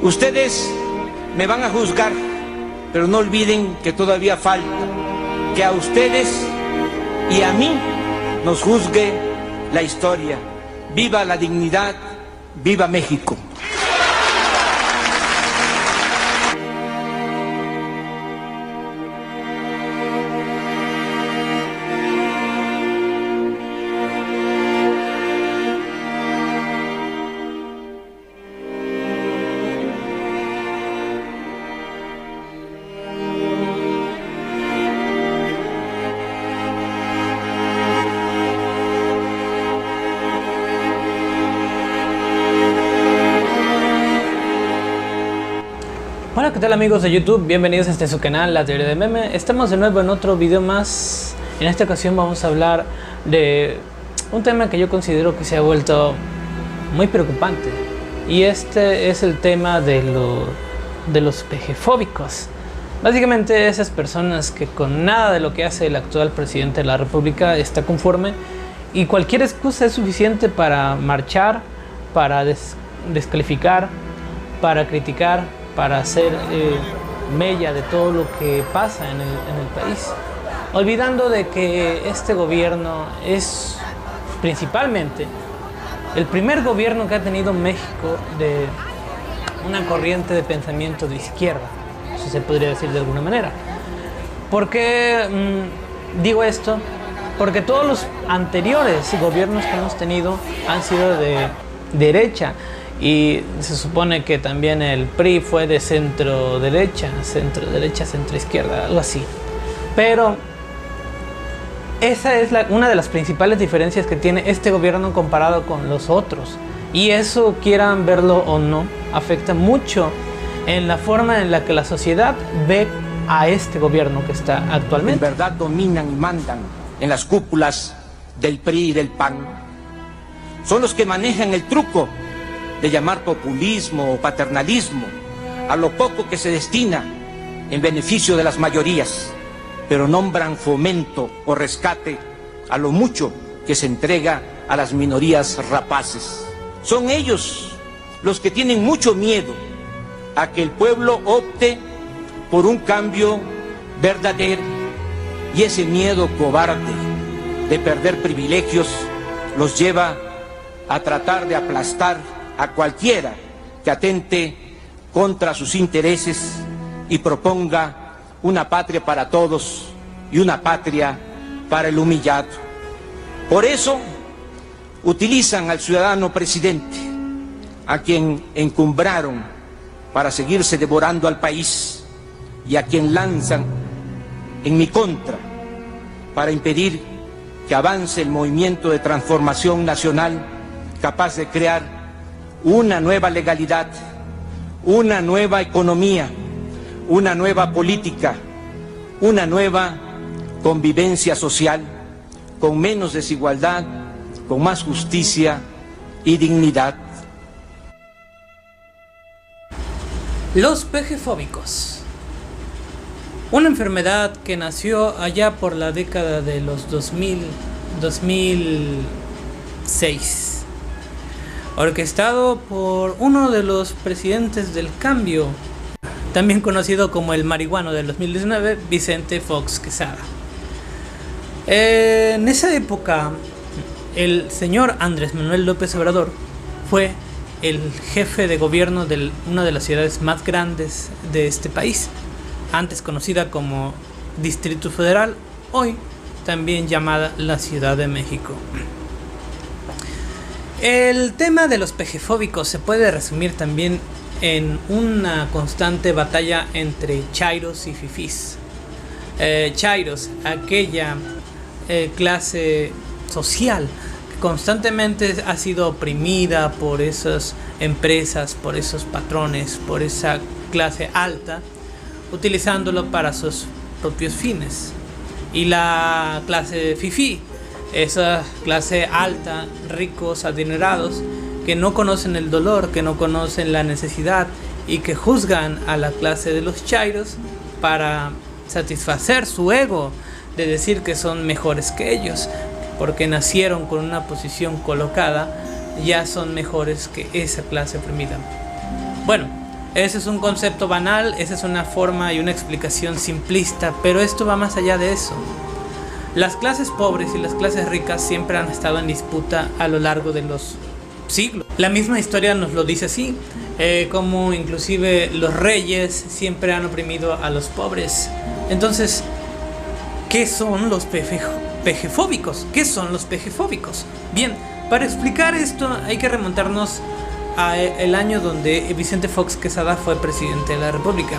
Ustedes me van a juzgar, pero no olviden que todavía falta que a ustedes y a mí nos juzgue la historia. ¡Viva la dignidad! ¡Viva México! Hola, ¿qué tal amigos de YouTube? Bienvenidos a este su canal, La Teoría de Meme. Estamos de nuevo en otro video más. En esta ocasión vamos a hablar de un tema que yo considero que se ha vuelto muy preocupante. Y este es el tema de los pejefóbicos. Básicamente esas personas que con nada de lo que hace el actual presidente de la República está conforme. Y cualquier excusa es suficiente para marchar, para descalificar, para criticar, para hacer mella de todo lo que pasa en el país, olvidando de que este gobierno es principalmente el primer gobierno que ha tenido México de una corriente de pensamiento de izquierda, si se podría decir de alguna manera. ¿Por qué digo esto? Porque todos los anteriores gobiernos que hemos tenido han sido de derecha. Y se supone que también el PRI fue de centro derecha, centro izquierda, algo así. Pero esa es una de las principales diferencias que tiene este gobierno comparado con los otros. Y eso, quieran verlo o no, afecta mucho en la forma en la que la sociedad ve a este gobierno que está actualmente. En verdad dominan y mandan en las cúpulas del PRI y del PAN. Son los que manejan el truco de llamar populismo o paternalismo a lo poco que se destina en beneficio de las mayorías, pero nombran fomento o rescate a lo mucho que se entrega a las minorías rapaces. Son ellos los que tienen mucho miedo a que el pueblo opte por un cambio verdadero, y ese miedo cobarde de perder privilegios los lleva a tratar de aplastar a cualquiera que atente contra sus intereses y proponga una patria para todos y una patria para el humillado. Por eso utilizan al ciudadano presidente, a quien encumbraron para seguirse devorando al país, y a quien lanzan en mi contra para impedir que avance el movimiento de transformación nacional capaz de crear una nueva legalidad, una nueva economía, una nueva política, una nueva convivencia social, con menos desigualdad, con más justicia y dignidad. Los pejefóbicos. Una enfermedad que nació allá por la década de los 2006. Orquestado por uno de los presidentes del cambio, también conocido como el marihuano del 2019, Vicente Fox Quesada. En esa época, el señor Andrés Manuel López Obrador fue el jefe de gobierno de una de las ciudades más grandes de este país, antes conocida como Distrito Federal, hoy también llamada la Ciudad de México. El tema de los pejefóbicos se puede resumir también en una constante batalla entre chairos y fifís. Chairos, aquella clase social que constantemente ha sido oprimida por esas empresas, por esos patrones, por esa clase alta, utilizándolo para sus propios fines. Y la clase fifí, esa clase alta, ricos, adinerados, que no conocen el dolor, que no conocen la necesidad y que juzgan a la clase de los chairos para satisfacer su ego de decir que son mejores que ellos, porque nacieron con una posición colocada, ya son mejores que esa clase oprimida. Bueno, Ese es un concepto banal, esa es una forma y una explicación simplista, pero esto va más allá de eso. Las clases pobres y las clases ricas siempre han estado en disputa a lo largo de los siglos. La misma historia nos lo dice así, como inclusive los reyes siempre han oprimido a los pobres. Entonces, ¿qué son los pejefóbicos? ¿Qué son los pejefóbicos? Bien, para explicar esto hay que remontarnos el año donde Vicente Fox Quesada fue presidente de la República.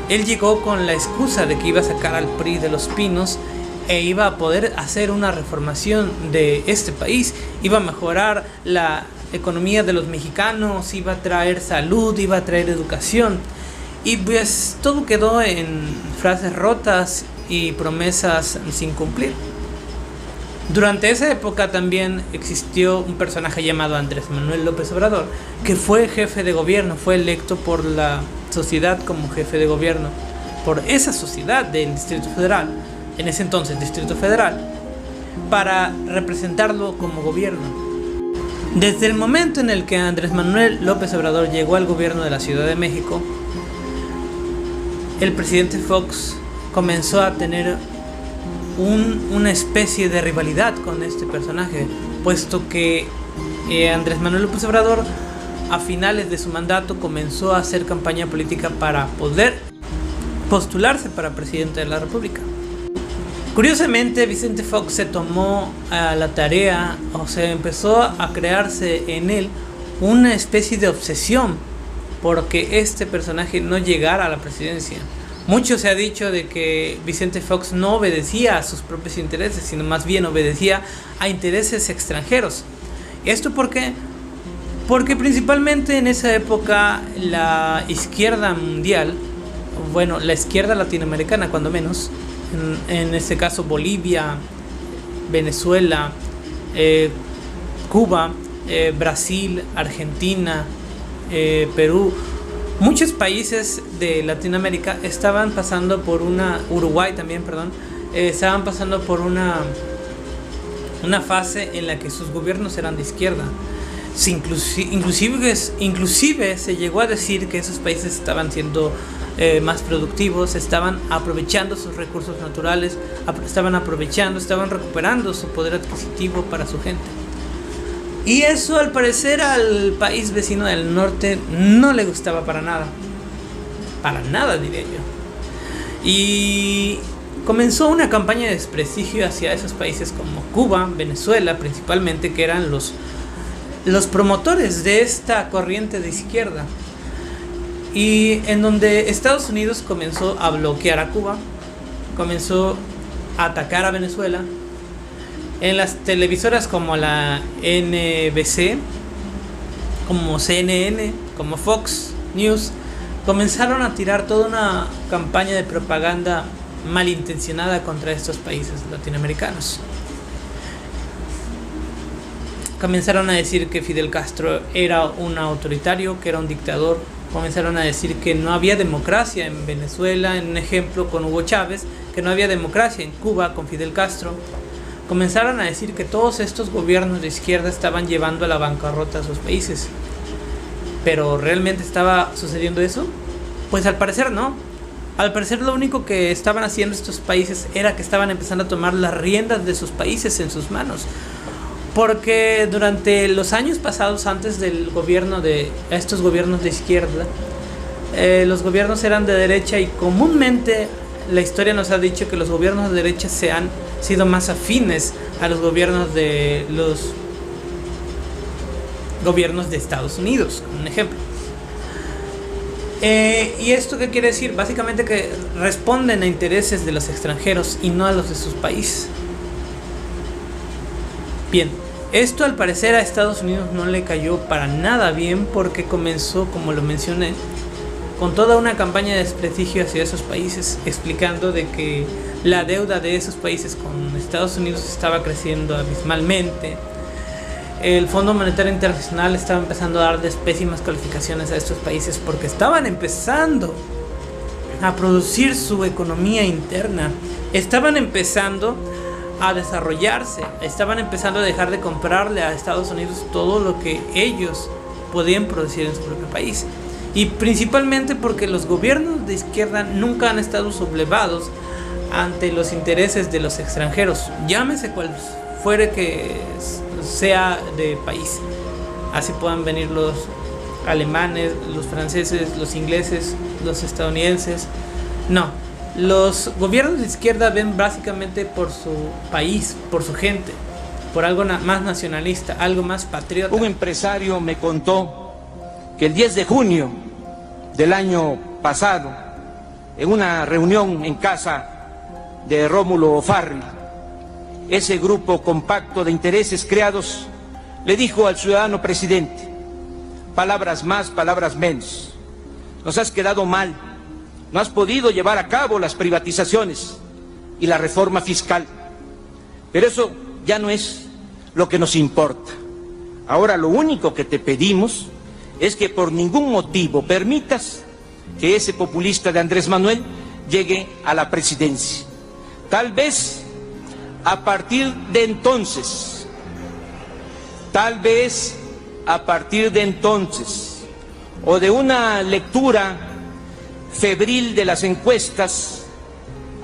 Él llegó con la excusa de que iba a sacar al PRI de los pinos e iba a poder hacer una reformación de este país, iba a mejorar la economía de los mexicanos, iba a traer salud, iba a traer educación, y pues todo quedó en frases rotas y promesas sin cumplir. Durante esa época también existió un personaje llamado Andrés Manuel López Obrador, que fue jefe de gobierno, fue electo por la sociedad como jefe de gobierno, por esa sociedad del Distrito Federal, en ese entonces Distrito Federal, para representarlo como gobierno. Desde el momento en el que Andrés Manuel López Obrador llegó al gobierno de la Ciudad de México, el presidente Fox comenzó a tener una especie de rivalidad con este personaje, puesto que Andrés Manuel López Obrador a finales de su mandato comenzó a hacer campaña política para poder postularse para presidente de la República. Curiosamente, Vicente Fox se tomó a la tarea, o se empezó a crearse en él una especie de obsesión porque este personaje no llegara a la presidencia. Mucho se ha dicho de que Vicente Fox no obedecía a sus propios intereses, sino más bien obedecía a intereses extranjeros. ¿Esto por qué? Porque principalmente en esa época la izquierda mundial, bueno, la izquierda latinoamericana cuando menos, en este caso Bolivia, Venezuela, Cuba, Brasil, Argentina, Perú, muchos países de Latinoamérica estaban pasando por Uruguay también, estaban pasando por una fase en la que sus gobiernos eran de izquierda. Inclusive se llegó a decir que esos países estaban siendo más productivos, estaban aprovechando sus recursos naturales, estaban recuperando su poder adquisitivo para su gente. Y eso al parecer al país vecino del norte no le gustaba para nada diría yo. Y comenzó una campaña de desprestigio hacia esos países como Cuba, Venezuela principalmente, que eran los promotores de esta corriente de izquierda, y en donde Estados Unidos comenzó a bloquear a Cuba, comenzó a atacar a Venezuela. En las televisoras como la NBC, como CNN, como Fox News, comenzaron a tirar toda una campaña de propaganda malintencionada contra estos países latinoamericanos. Comenzaron a decir que Fidel Castro era un autoritario, que era un dictador. Comenzaron a decir que no había democracia en Venezuela, en un ejemplo con Hugo Chávez, que no había democracia en Cuba con Fidel Castro. Comenzaron a decir que todos estos gobiernos de izquierda estaban llevando a la bancarrota a sus países. ¿Pero realmente estaba sucediendo eso? Pues al parecer no. Al parecer lo único que estaban haciendo estos países era que estaban empezando a tomar las riendas de sus países en sus manos. Porque durante los años pasados, antes del gobierno de estos gobiernos de izquierda, los gobiernos eran de derecha, y comúnmente la historia nos ha dicho que los gobiernos de derecha se han sido más afines a los gobiernos de Estados Unidos, como un ejemplo. ¿Y esto qué quiere decir? Básicamente que responden a intereses de los extranjeros y no a los de sus países. Bien, esto al parecer a Estados Unidos no le cayó para nada bien, porque comenzó, como lo mencioné, con toda una campaña de desprestigio hacia esos países, explicando de que la deuda de esos países con Estados Unidos estaba creciendo abismalmente. El Fondo Monetario Internacional estaba empezando a darles pésimas calificaciones a estos países porque estaban empezando a producir su economía interna, estaban empezando a desarrollarse, estaban empezando a dejar de comprarle a Estados Unidos todo lo que ellos podían producir en su propio país. y principalmente porque los gobiernos de izquierda nunca han estado sublevados ante los intereses de los extranjeros, llámese cual fuere que sea de país, así puedan venir los alemanes, los franceses, los ingleses, los estadounidenses. No, los gobiernos de izquierda ven básicamente por su país, por su gente, por algo más nacionalista, algo más patriota. Un empresario me contó que el 10 de junio del año pasado, en una reunión en casa de Rómulo Farri, ese grupo compacto de intereses creados le dijo al ciudadano presidente: palabras más, palabras menos, nos has quedado mal, no has podido llevar a cabo las privatizaciones y la reforma fiscal, pero eso ya no es lo que nos importa. Ahora lo único que te pedimos es que por ningún motivo permitas que ese populista de Andrés Manuel llegue a la presidencia. Tal vez a partir de entonces, o de una lectura febril de las encuestas,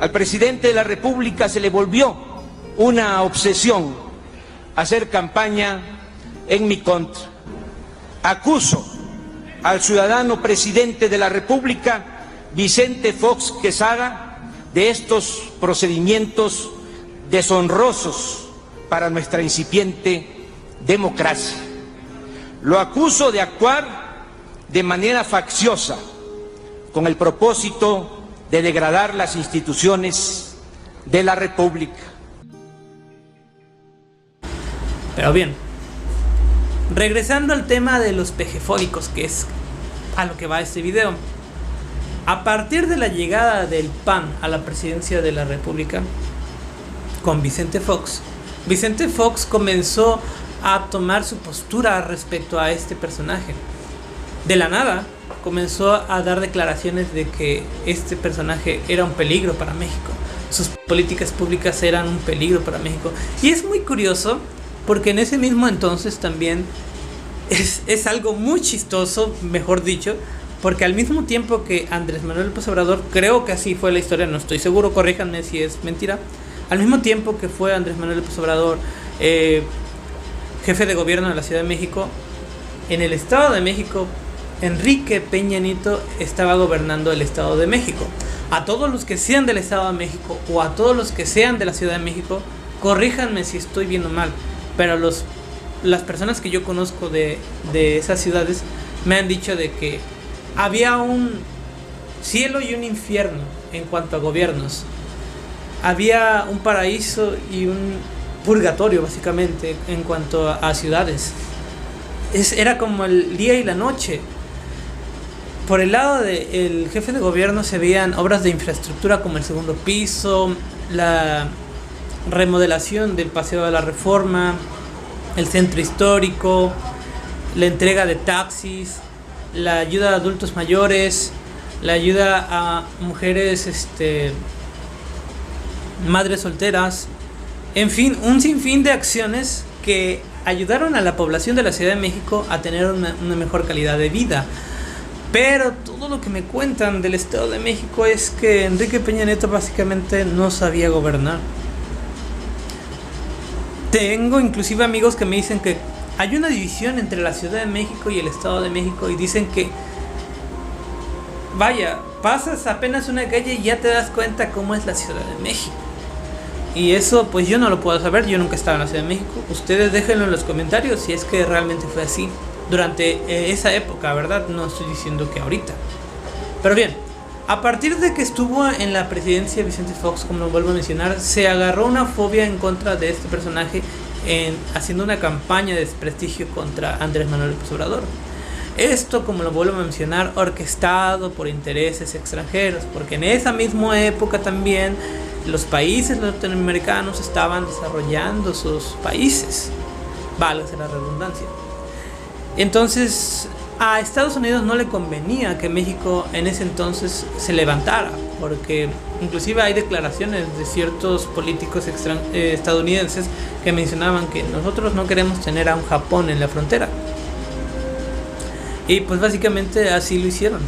al presidente de la República se le volvió una obsesión hacer campaña en mi contra. Acuso al ciudadano presidente de la República, Vicente Fox Quesada, de estos procedimientos deshonrosos para nuestra incipiente democracia. Lo acuso de actuar de manera facciosa con el propósito de degradar las instituciones de la República. Pero bien, regresando al tema de los pejefólicos, que es a lo que va este video. A partir de la llegada del PAN a la presidencia de la República con Vicente Fox comenzó a tomar su postura respecto a este personaje. De la nada comenzó a dar declaraciones de que este personaje era un peligro para México, sus políticas públicas eran un peligro para México. Y es muy curioso porque en ese mismo entonces también es algo muy chistoso, mejor dicho, porque al mismo tiempo que Andrés Manuel López Obrador, creo que así fue la historia, no estoy seguro, corríjanme si es mentira, al mismo tiempo que fue Andrés Manuel López Obrador jefe de gobierno de la Ciudad de México, en el Estado de México Enrique Peña Nieto estaba gobernando el Estado de México. A todos los que sean del Estado de México o a todos los que sean de la Ciudad de México, corríjanme si estoy bien o mal, pero las personas que yo conozco de esas ciudades me han dicho de que había un cielo y un infierno en cuanto a gobiernos. Había un paraíso y un purgatorio básicamente en cuanto a ciudades. Era como el día y la noche. Por el lado del jefe de gobierno se veían obras de infraestructura como el segundo piso, la remodelación del Paseo de la Reforma, el centro histórico, la entrega de taxis, la ayuda a adultos mayores, la ayuda a mujeres madres solteras, en fin, un sinfín de acciones que ayudaron a la población de la Ciudad de México a tener una mejor calidad de vida. Pero todo lo que me cuentan del Estado de México es que Enrique Peña Nieto básicamente no sabía gobernar. Tengo inclusive amigos que me dicen que hay una división entre la Ciudad de México y el Estado de México, y dicen que vaya, pasas apenas una calle y ya te das cuenta cómo es la Ciudad de México. Y eso pues yo no lo puedo saber, yo nunca estaba en la Ciudad de México. Ustedes déjenlo en los comentarios si es que realmente fue así durante esa época, ¿verdad? No estoy diciendo que ahorita. Pero bien, a partir de que estuvo en la presidencia Vicente Fox, como lo vuelvo a mencionar, se agarró una fobia en contra de este personaje, haciendo una campaña de desprestigio contra Andrés Manuel López Obrador. Esto, como lo vuelvo a mencionar, orquestado por intereses extranjeros, porque en esa misma época también los países latinoamericanos estaban desarrollando sus países, válgase la redundancia. Entonces a Estados Unidos no le convenía que México en ese entonces se levantara, porque inclusive hay declaraciones de ciertos políticos estadounidenses que mencionaban que nosotros no queremos tener a un Japón en la frontera. Y pues básicamente así lo hicieron.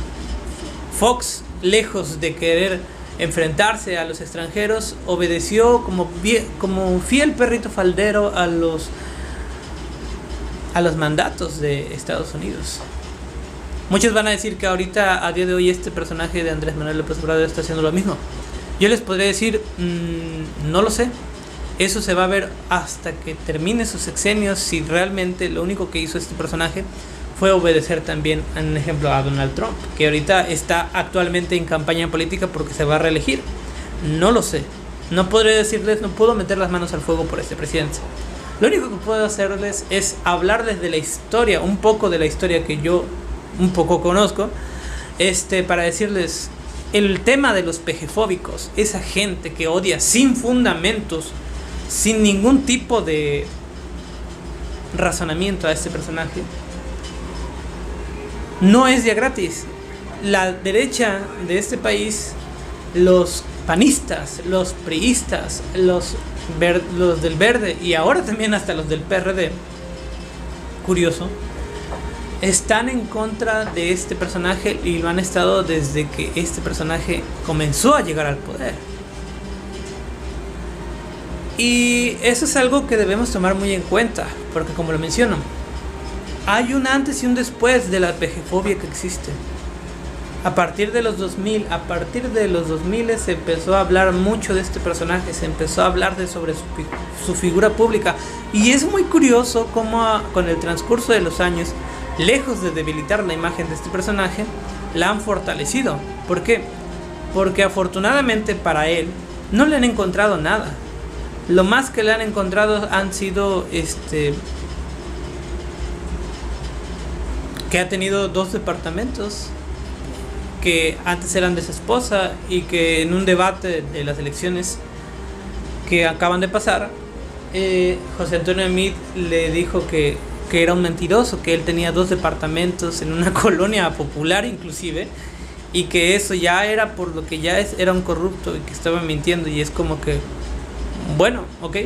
Fox, lejos de querer enfrentarse a los extranjeros, obedeció como un fiel perrito faldero a los mandatos de Estados Unidos. Muchos van a decir que ahorita, a día de hoy, este personaje de Andrés Manuel López Obrador está haciendo lo mismo. Yo les podría decir, no lo sé. Eso se va a ver hasta que termine sus sexenios, si realmente lo único que hizo este personaje fue obedecer también, en ejemplo, a Donald Trump, que ahorita está actualmente en campaña política porque se va a reelegir. No lo sé. No podré decirles, no puedo meter las manos al fuego por este presidente. Lo único que puedo hacerles es hablarles de la historia, un poco de la historia que yo un poco conozco, para decirles el tema de los pejefóbicos, esa gente que odia sin fundamentos, sin ningún tipo de razonamiento a este personaje, no es día gratis. La derecha de este país, los panistas, los priistas, los del Verde y ahora también hasta los del PRD, curioso, están en contra de este personaje y lo han estado desde que este personaje comenzó a llegar al poder. Y eso es algo que debemos tomar muy en cuenta, porque como lo menciono, hay un antes y un después de la pejefobia que existe. A partir de los 2000 se empezó a hablar mucho de este personaje, se empezó a hablar sobre su figura pública. Y es muy curioso cómo con el transcurso de los años, lejos de debilitar la imagen de este personaje, la han fortalecido. ¿Por qué? Porque afortunadamente para él no le han encontrado nada. Lo más que le han encontrado han sido que ha tenido 2 departamentos que antes eran de su esposa, y que en un debate de las elecciones que acaban de pasar, José Antonio Meade le dijo que era un mentiroso, que él tenía 2 departamentos en una colonia popular inclusive, y que eso ya era por lo que ya era un corrupto y que estaba mintiendo. Y es como que, bueno, ok,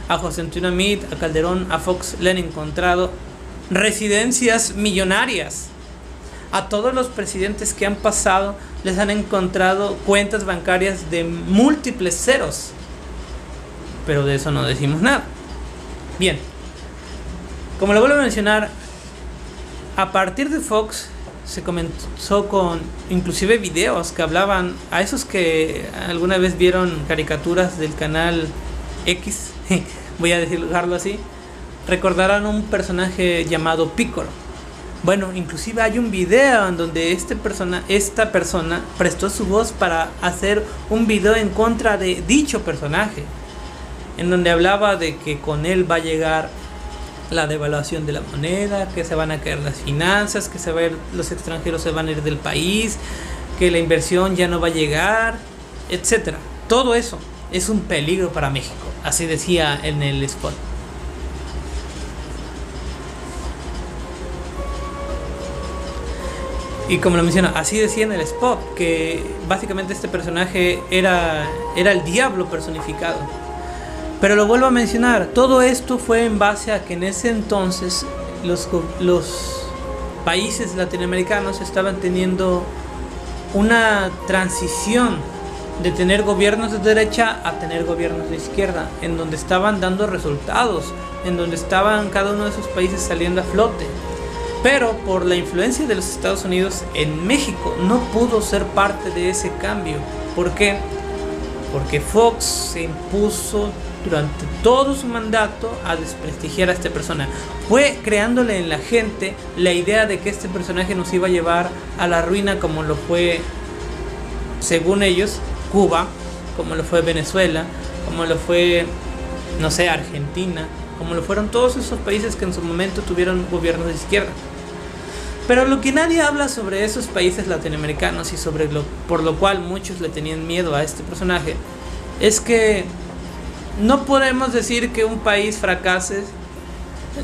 a José Antonio Meade, a Calderón, a Fox le han encontrado residencias millonarias. A todos los presidentes que han pasado les han encontrado cuentas bancarias de múltiples ceros. Pero de eso no decimos nada. Bien, como lo vuelvo a mencionar, a partir de Fox se comenzó con inclusive videos que hablaban a esos que alguna vez vieron caricaturas del canal X, voy a dejarlo así, recordarán un personaje llamado Piccolo. Bueno, inclusive hay un video en donde esta persona prestó su voz para hacer un video en contra de dicho personaje, en donde hablaba de que con él va a llegar la devaluación de la moneda, que se van a caer las finanzas, que los extranjeros se van a ir del país, que la inversión ya no va a llegar, etcétera. Todo eso es un peligro para México, así decía en el spot. Y como lo menciono, así decía en el spot, que básicamente este personaje era el diablo personificado. Pero lo vuelvo a mencionar, todo esto fue en base a que en ese entonces los países latinoamericanos estaban teniendo una transición de tener gobiernos de derecha a tener gobiernos de izquierda, en donde estaban dando resultados, en donde estaban cada uno de esos países saliendo a flote. Pero por la influencia de los Estados Unidos en México no pudo ser parte de ese cambio. ¿Por qué? Porque Fox se impuso durante todo su mandato a desprestigiar a esta persona. Fue creándole en la gente la idea de que este personaje nos iba a llevar a la ruina, como lo fue, según ellos, Cuba, como lo fue Venezuela, como lo fue, no sé, Argentina, como lo fueron todos esos países que en su momento tuvieron gobiernos de izquierda. Pero lo que nadie habla sobre esos países latinoamericanos, y por lo cual muchos le tenían miedo a este personaje, es que no podemos decir que un país fracase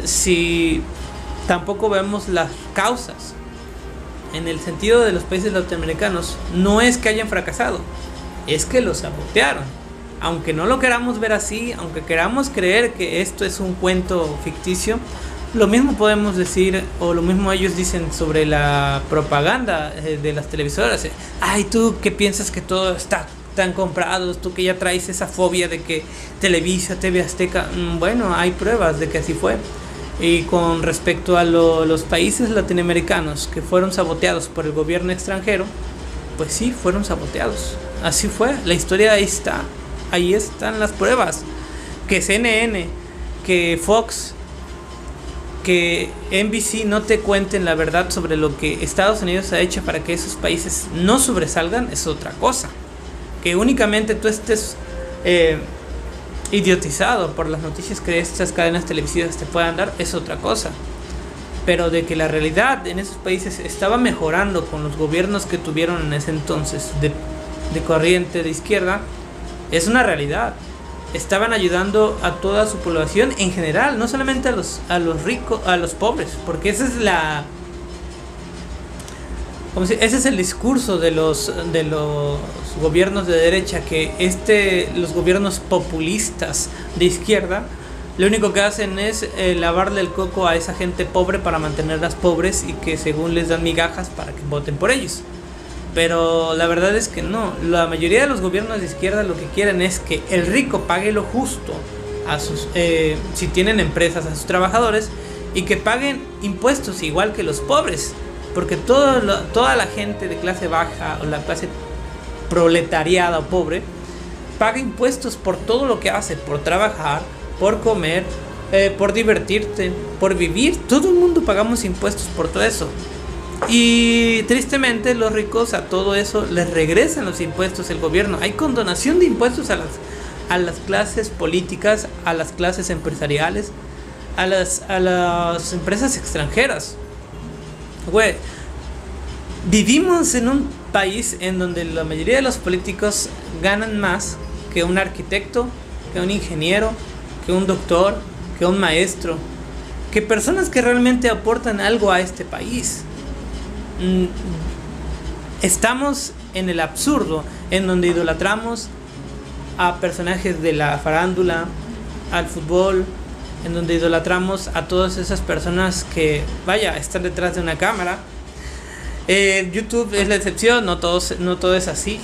si tampoco vemos las causas. En el sentido de los países latinoamericanos, no es que hayan fracasado, es que los sabotearon. Aunque no lo queramos ver así, aunque queramos creer que esto es un cuento ficticio, Lo mismo podemos decir, o lo mismo ellos dicen sobre la propaganda de las televisoras. Ay, tú que piensas que todo está tan comprado, tú que ya traes esa fobia de que Televisa, TV Azteca. Bueno, hay pruebas de que así fue. Y con respecto a los países latinoamericanos que fueron saboteados por el gobierno extranjero, pues sí, fueron saboteados. Así fue, la historia ahí está. Ahí están las pruebas. Que CNN, que Fox, que NBC no te cuenten la verdad sobre lo que Estados Unidos ha hecho para que esos países no sobresalgan es otra cosa. Que únicamente tú estés idiotizado por las noticias que estas cadenas televisivas te puedan dar es otra cosa. Pero de que la realidad en esos países estaba mejorando con los gobiernos que tuvieron en ese entonces de corriente de izquierda, es una realidad. Estaban ayudando a toda su población en general, no solamente a los ricos, a los pobres, porque esa es ese es el discurso de los gobiernos de derecha, que los gobiernos populistas de izquierda lo único que hacen es lavarle el coco a esa gente pobre para mantenerlas pobres y que según les dan migajas para que voten por ellos. Pero la verdad es que no, la mayoría de los gobiernos de izquierda lo que quieren es que el rico pague lo justo a sus, si tienen empresas, a sus trabajadores, y que paguen impuestos igual que los pobres, porque toda la gente de clase baja o la clase proletariada o pobre paga impuestos por todo lo que hace, por trabajar, por comer, por divertirte, por vivir. Todo el mundo pagamos impuestos por todo eso. Y tristemente los ricos a todo eso les regresan los impuestos el gobierno. Hay condonación de impuestos a las clases políticas, a las clases empresariales, a las empresas extranjeras. Güey, vivimos en un país en donde la mayoría de los políticos ganan más que un arquitecto, que un ingeniero, que un doctor, que un maestro, que personas que realmente aportan algo a este país. Estamos en el absurdo, en donde idolatramos a personajes de la farándula, al fútbol, en donde idolatramos a todas esas personas que, vaya, están detrás de una cámara. YouTube es la excepción, no todo es así.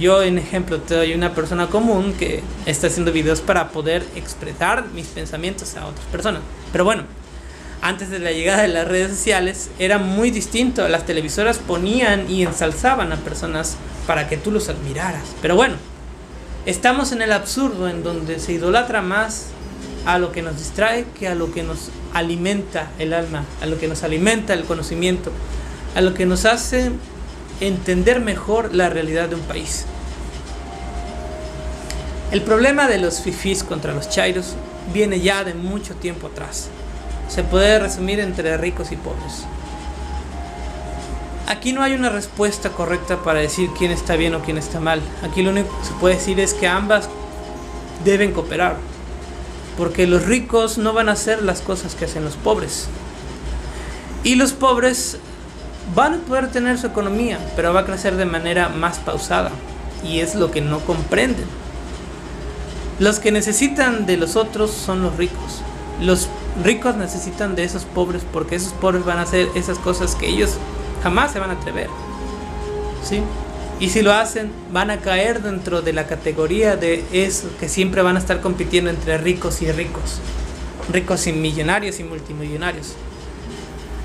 Yo, en ejemplo, te doy una persona común que está haciendo videos para poder expresar mis pensamientos a otras personas. Pero bueno, antes de la llegada de las redes sociales era muy distinto. Las televisoras ponían y ensalzaban a personas para que tú los admiraras. Pero bueno, estamos en el absurdo en donde se idolatra más a lo que nos distrae que a lo que nos alimenta el alma, a lo que nos alimenta el conocimiento, a lo que nos hace entender mejor la realidad de un país. El problema de los fifís contra los chairos viene ya de mucho tiempo atrás. Se puede resumir entre ricos y pobres. Aquí no hay una respuesta correcta para decir quién está bien o quién está mal. Aquí lo único que se puede decir es que ambas deben cooperar, porque los ricos no van a hacer las cosas que hacen los pobres, y los pobres van a poder tener su economía, pero va a crecer de manera más pausada, y es lo que no comprenden. Los que necesitan de los otros son los ricos. Los ricos necesitan de esos pobres, porque esos pobres van a hacer esas cosas que ellos jamás se van a atrever, ¿sí? Y si lo hacen, van a caer dentro de la categoría de eso, que siempre van a estar compitiendo entre ricos y ricos, ricos y millonarios y multimillonarios.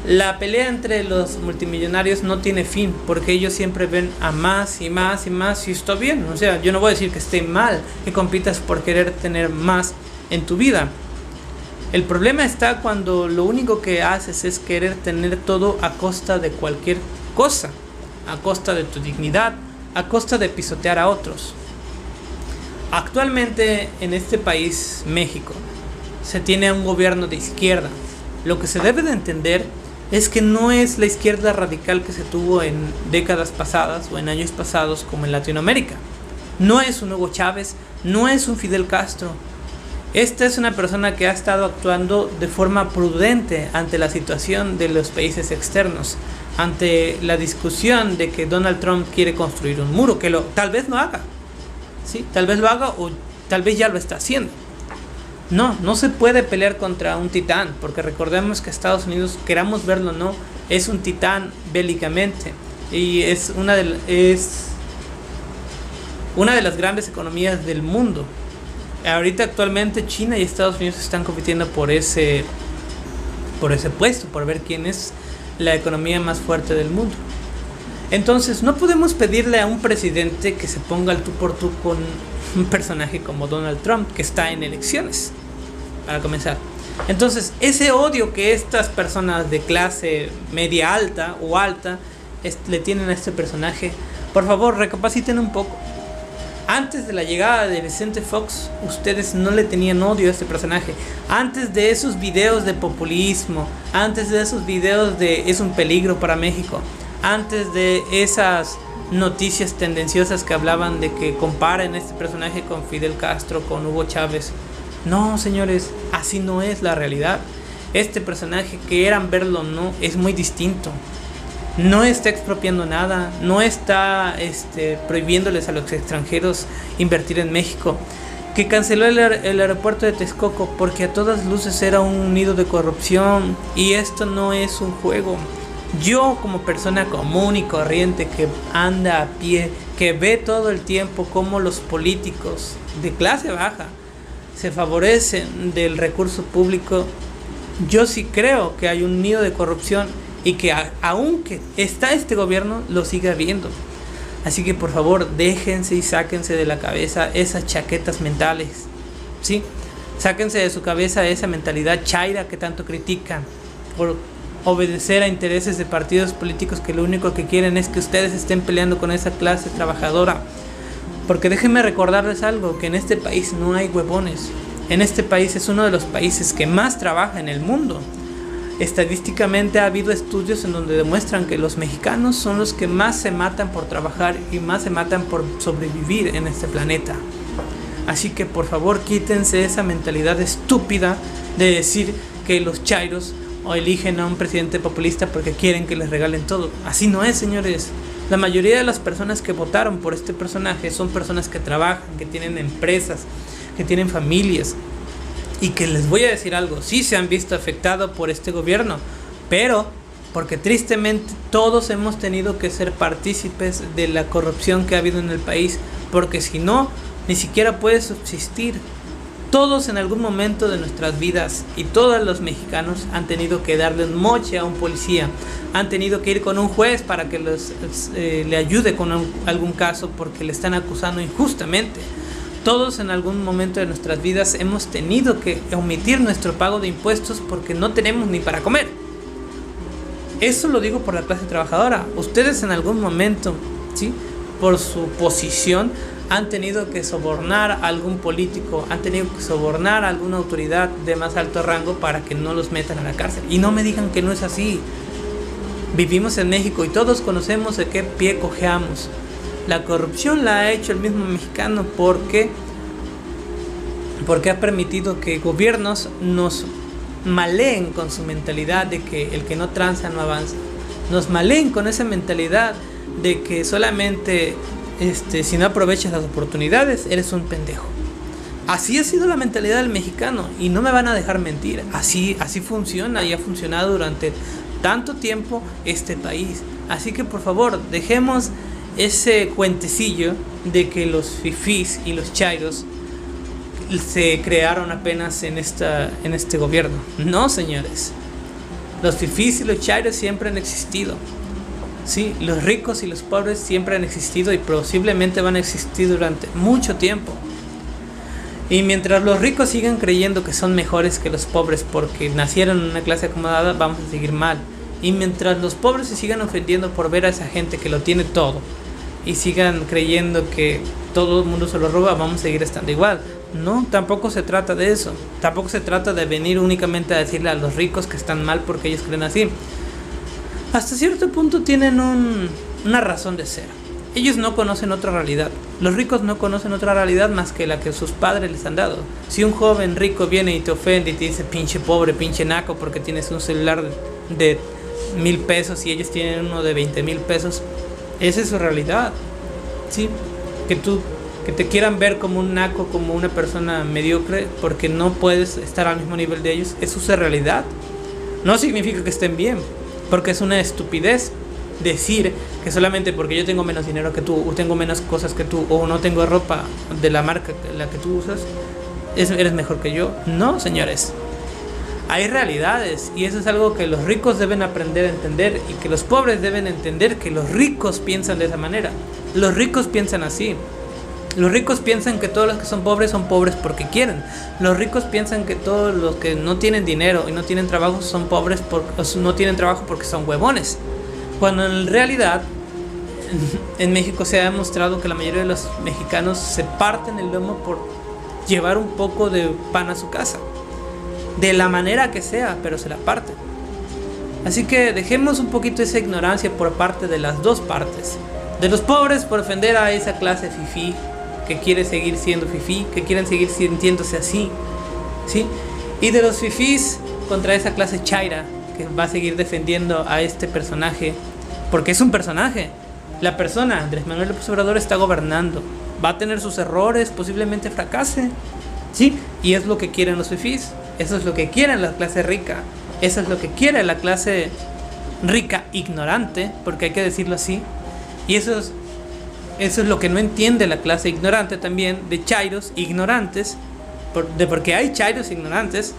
La pelea entre los multimillonarios no tiene fin, porque ellos siempre ven a más y más y más, y está bien. O sea, yo no voy a decir que esté mal que compitas por querer tener más en tu vida. El problema está cuando lo único que haces es querer tener todo a costa de cualquier cosa, a costa de tu dignidad, a costa de pisotear a otros. Actualmente en este país, México, se tiene un gobierno de izquierda. Lo que se debe de entender es que no es la izquierda radical que se tuvo en décadas pasadas o en años pasados como en Latinoamérica. No es un Hugo Chávez, no es un Fidel Castro. Esta es una persona que ha estado actuando de forma prudente ante la situación de los países externos, ante la discusión de que Donald Trump quiere construir un muro, que tal vez lo haga, ¿sí? Tal vez lo haga o tal vez ya lo está haciendo. No se puede pelear contra un titán, porque recordemos que Estados Unidos, queramos verlo o no, es un titán bélicamente y es una de las grandes economías del mundo. Ahorita actualmente China y Estados Unidos están compitiendo por ese puesto, por ver quién es la economía más fuerte del mundo. Entonces no podemos pedirle a un presidente que se ponga al tú por tú con un personaje como Donald Trump, que está en elecciones, para comenzar. Entonces ese odio que estas personas de clase media alta o alta le tienen a este personaje, por favor recapaciten un poco. Antes de la llegada de Vicente Fox, ustedes no le tenían odio a este personaje. Antes de esos videos de populismo, antes de esos videos de es un peligro para México, antes de esas noticias tendenciosas que hablaban de que comparen este personaje con Fidel Castro, con Hugo Chávez. No, señores, así no es la realidad. Este personaje, quieran verlo o no, es muy distinto. No está expropiando nada, no está prohibiéndoles a los extranjeros invertir en México, que canceló el aeropuerto de Texcoco porque a todas luces era un nido de corrupción, y esto no es un juego. Yo, como persona común y corriente que anda a pie, que ve todo el tiempo cómo los políticos de clase baja se favorecen del recurso público, yo sí creo que hay un nido de corrupción y que aunque está este gobierno, lo sigue habiendo. Así que por favor, déjense y sáquense de la cabeza esas chaquetas mentales, ¿sí? Sáquense de su cabeza esa mentalidad chaira que tanto critican por obedecer a intereses de partidos políticos que lo único que quieren es que ustedes estén peleando con esa clase trabajadora. Porque déjenme recordarles algo, que en este país no hay huevones. En este país es uno de los países que más trabaja en el mundo. Estadísticamente ha habido estudios en donde demuestran que los mexicanos son los que más se matan por trabajar y más se matan por sobrevivir en este planeta. Así que por favor quítense esa mentalidad estúpida de decir que los chairos o eligen a un presidente populista porque quieren que les regalen todo. Así no es, señores. La mayoría de las personas que votaron por este personaje son personas que trabajan, que tienen empresas, que tienen familias. Y que les voy a decir algo, sí se han visto afectados por este gobierno, pero porque tristemente todos hemos tenido que ser partícipes de la corrupción que ha habido en el país, porque si no, ni siquiera puede subsistir. Todos en algún momento de nuestras vidas y todos los mexicanos han tenido que darle un moche a un policía, han tenido que ir con un juez para que le ayude con algún caso porque le están acusando injustamente. Todos en algún momento de nuestras vidas hemos tenido que omitir nuestro pago de impuestos porque no tenemos ni para comer. Eso lo digo por la clase trabajadora. Ustedes en algún momento, ¿sí?, por su posición, han tenido que sobornar a algún político, han tenido que sobornar a alguna autoridad de más alto rango para que no los metan a la cárcel. Y no me digan que no es así. Vivimos en México y todos conocemos de qué pie cojeamos. La corrupción la ha hecho el mismo mexicano porque ha permitido que gobiernos nos maleen con su mentalidad de que el que no tranza no avanza. Nos maleen con esa mentalidad de que solamente si no aprovechas las oportunidades eres un pendejo. Así ha sido la mentalidad del mexicano y no me van a dejar mentir. Así funciona y ha funcionado durante tanto tiempo este país. Así que por favor, dejemos ese cuentecillo de que los fifís y los chairos se crearon apenas en este gobierno. No, señores. Los fifís y los chairos siempre han existido. Sí, los ricos y los pobres siempre han existido y posiblemente van a existir durante mucho tiempo. Y mientras los ricos sigan creyendo que son mejores que los pobres porque nacieron en una clase acomodada, vamos a seguir mal. Y mientras los pobres se sigan ofendiendo por ver a esa gente que lo tiene todo y sigan creyendo que todo el mundo se lo roba, vamos a seguir estando igual. No, tampoco se trata de eso. Tampoco se trata de venir únicamente a decirle a los ricos que están mal porque ellos creen así. Hasta cierto punto tienen una razón de ser. Ellos no conocen otra realidad. Los ricos no conocen otra realidad más que la que sus padres les han dado. Si un joven rico viene y te ofende y te dice pinche pobre, pinche naco porque tienes un celular de 1,000 pesos y ellos tienen uno de 20,000 pesos, esa es su realidad. ¿Sí? Que tú que te quieran ver como un naco, como una persona mediocre, porque no puedes estar al mismo nivel de ellos. Eso es realidad. No significa que estén bien, porque es una estupidez decir que solamente porque yo tengo menos dinero que tú, o tengo menos cosas que tú, o no tengo ropa de la marca la que tú usas, eres mejor que yo. No, señores. Hay realidades, y eso es algo que los ricos deben aprender a entender, y que los pobres deben entender que los ricos piensan de esa manera. Los ricos piensan así. Los ricos piensan que todos los que son pobres porque quieren. Los ricos piensan que todos los que no tienen dinero y no tienen trabajo son pobres no tienen trabajo porque son huevones. Cuando en realidad en México se ha demostrado que la mayoría de los mexicanos se parten el lomo por llevar un poco de pan a su casa. De la manera que sea, pero se la parten. Así que dejemos un poquito esa ignorancia por parte de las dos partes. De los pobres por ofender a esa clase fifí que quiere seguir siendo fifí, que quieren seguir sintiéndose así, ¿sí? Y de los fifís contra esa clase chaira que va a seguir defendiendo a este personaje, porque es un personaje. La persona, Andrés Manuel López Obrador, está gobernando, va a tener sus errores, posiblemente fracase, ¿sí? Y es lo que quieren los fifís, eso es lo que quieren la clase rica, eso es lo que quiere la clase rica ignorante, porque hay que decirlo así. Y eso es lo que no entiende la clase ignorante también, de chairos ignorantes, porque hay chairos ignorantes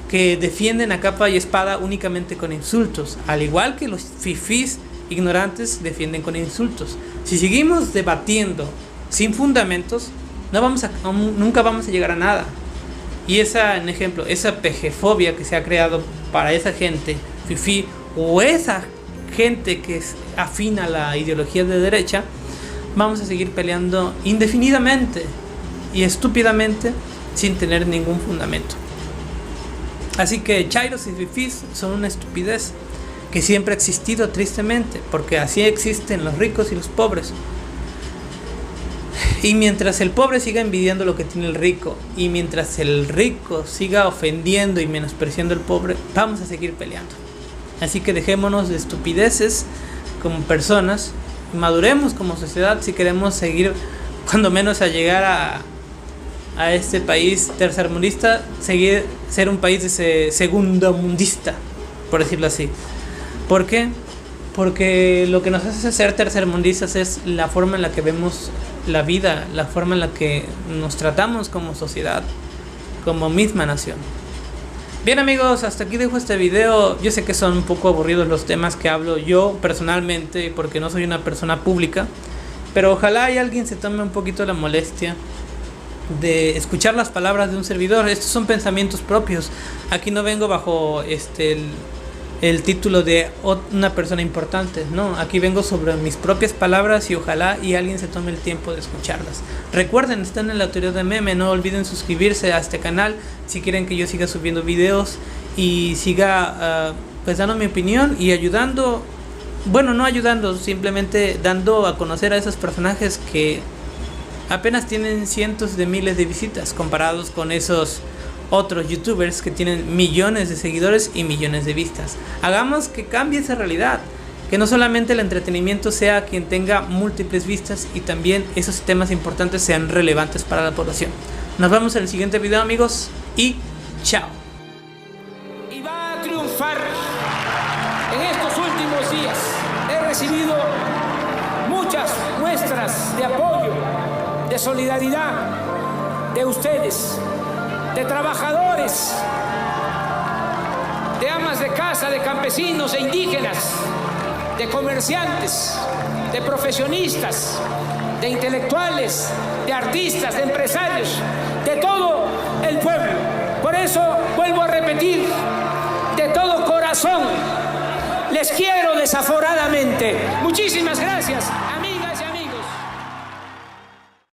que defienden a capa y espada únicamente con insultos, al igual que los fifís ignorantes defienden con insultos. Si seguimos debatiendo sin fundamentos, nunca vamos a llegar a nada. Y en ejemplo, esa pejefobia que se ha creado para esa gente fifí, o esa gente que es afín a la ideología de derecha, vamos a seguir peleando indefinidamente y estúpidamente sin tener ningún fundamento. Así que chairos y fifís son una estupidez que siempre ha existido, tristemente, porque así existen los ricos y los pobres. Y mientras el pobre siga envidiando lo que tiene el rico, y mientras el rico siga ofendiendo y menospreciando al pobre, vamos a seguir peleando. Así que dejémonos de estupideces como personas, maduremos como sociedad si queremos seguir, cuando menos, a llegar a este país tercermundista, ser un país de segundo mundista, por decirlo así. ¿Por qué? Porque lo que nos hace ser tercermundistas es la forma en la que vemos la vida, la forma en la que nos tratamos como sociedad, como misma nación. Bien, amigos, hasta aquí dejo este video. Yo sé que son un poco aburridos los temas que hablo yo personalmente, porque no soy una persona pública, pero ojalá alguien se tome un poquito la molestia de escuchar las palabras de un servidor. Estos son pensamientos propios. Aquí no vengo bajo el título de una persona importante, no, aquí vengo sobre mis propias palabras, y ojalá alguien se tome el tiempo de escucharlas. Recuerden, están en la teoría de meme, no olviden suscribirse a este canal si quieren que yo siga subiendo videos y siga pues dando mi opinión y ayudando, bueno, no ayudando, simplemente dando a conocer a esos personajes que apenas tienen cientos de miles de visitas comparados con esos otros youtubers que tienen millones de seguidores y millones de vistas. Hagamos que cambie esa realidad, que no solamente el entretenimiento sea quien tenga múltiples vistas, y también esos temas importantes sean relevantes para la población. Nos vemos en el siguiente video, amigos, y chao. Y va a triunfar. En estos últimos días he recibido muchas muestras de apoyo, de solidaridad de ustedes, de trabajadores, de amas de casa, de campesinos e indígenas, de comerciantes, de profesionistas, de intelectuales, de artistas, de empresarios, de todo el pueblo. Por eso vuelvo a repetir, de todo corazón, les quiero desaforadamente. Muchísimas gracias, amigos.